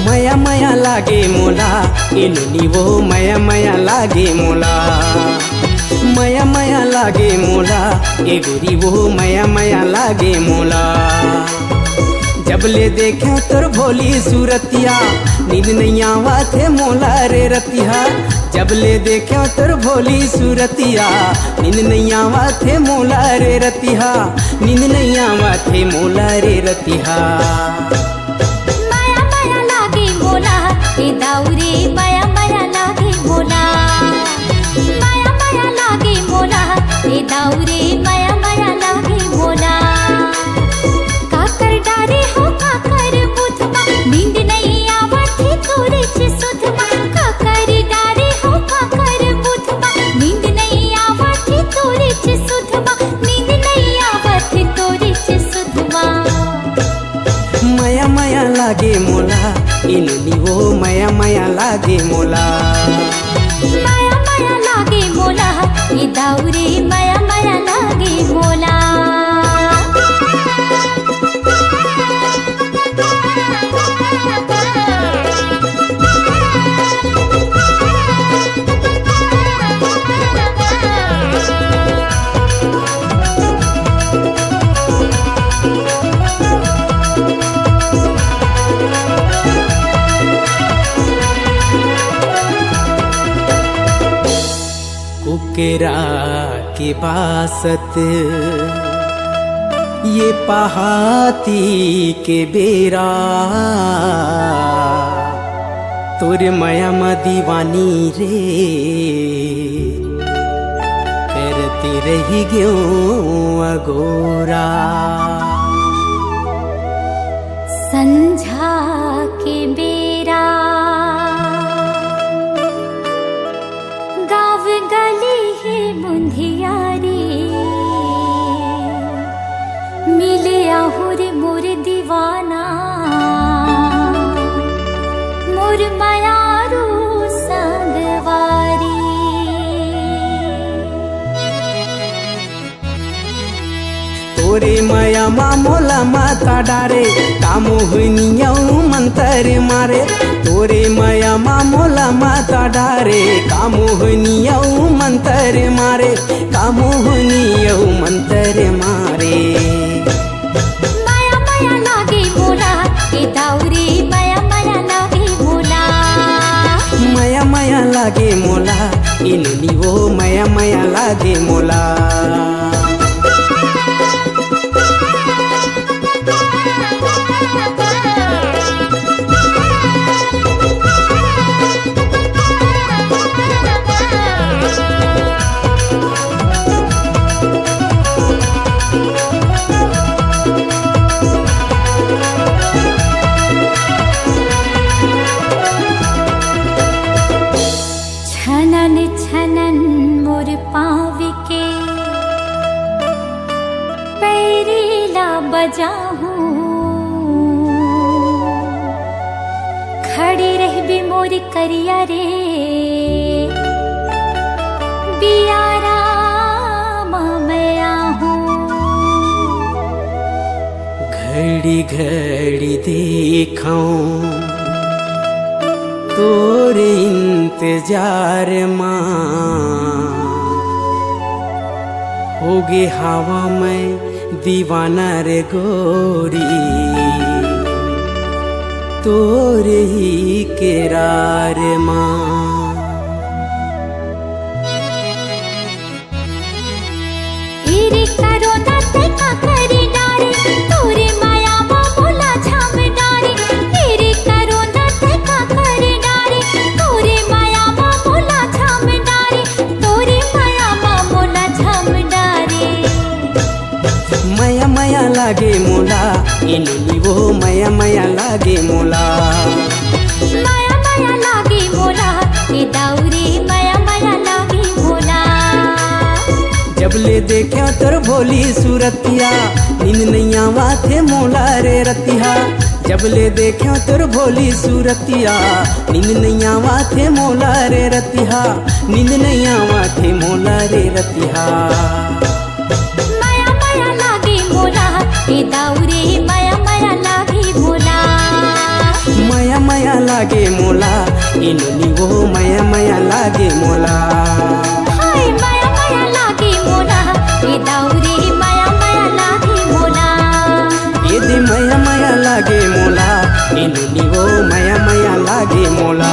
माया माया लागे मोला इनुनी वो माया माया लागे मोला माया माया लागे मोला ए गोरी वो माया माया लागे मोला जब ले देखे तोर भोली सूरतिया नींद नहीं आवत है मोला रे रतिया जब ले देखे तोर भोली सूरतिया नींद नहीं आवत है मोला रे रतिया नींद नहीं आवत है मोला रे रतिया माया माया लागे मोला ए दाऊरे माया माया लागे मोला माया माया लागे मोला ए दाऊरे माया माया लागे मोला काकर डारे हो काकर बुधमा नींद नहीं आवत है तोरे से सुधमा काकर डारे हो काकर बुधमा नींद नहीं आवत है तोरे से सुधमा नींद नहीं आवत है तोरे से सुधमा माया माया लागे मोला इनुनी वो माया माया लागे मोला माया माया लागे मोला ये दाऊरे माया माया लागे मोला कुकेरा के बासत ये पहाती के बेरा तोर माया म दीवानी रे करती रही ग्यो अगोरा संझा के बेरा गाँव गली है मुंधियारी मिले आहुर मोर दीवाना मोर मायारू संगवारी तोरे माया मा मोला माता डारे कामो हुनियौ मंतर मारे तोरे माया मा मोला माता डारे कामो हुनियौ मंतर मारे कामो हुनियौ मंतर मारे माया माया लागे मोला ए दाऊरे माया माया लागे मोला माया माया लागे मोला इनुनी वो माया माया लागे मोला छनन छनन मोर पाँव के पैरीला बजाहूँ खड़ी रह भी मोर करिया रे बियारा मैं आहूँ घड़ी घड़ी देखूं तोरे इंतजार माँ होगे हवा में दीवाना रे गोरी तोरे ही केरार माँ इरे करो दत्ते का करे डारे तोरे माया मा मोला झाम डारे इरे करो दत्ते का करे डारे तोरे माया मा मोला झाम डारे तोरे माया मा मोला झाम डारे माया माया लागे मोला इनुनी वो माया माया लागे मोला माया माया लागे मोला ए दाऊरे माया माया लागे मोला जब ले देखा तोर भोली सूरतिया नींद नहीं आवत है मोला रे रतिया जब ले देखा तोर भोली सूरतिया नींद नहीं आवत है मोला रे रतिया नींद नहीं आवत है मोला रे रतिया माया माया लागे मोला ए दाऊरे माया माया लागे मोला माया माया लागे मोला। हाय माया माया लागे मोला ए दाऊरे माया माया लागे मोला। एदे माया माया लागे मोला, ए नुनी वो माया माया लागे मोला।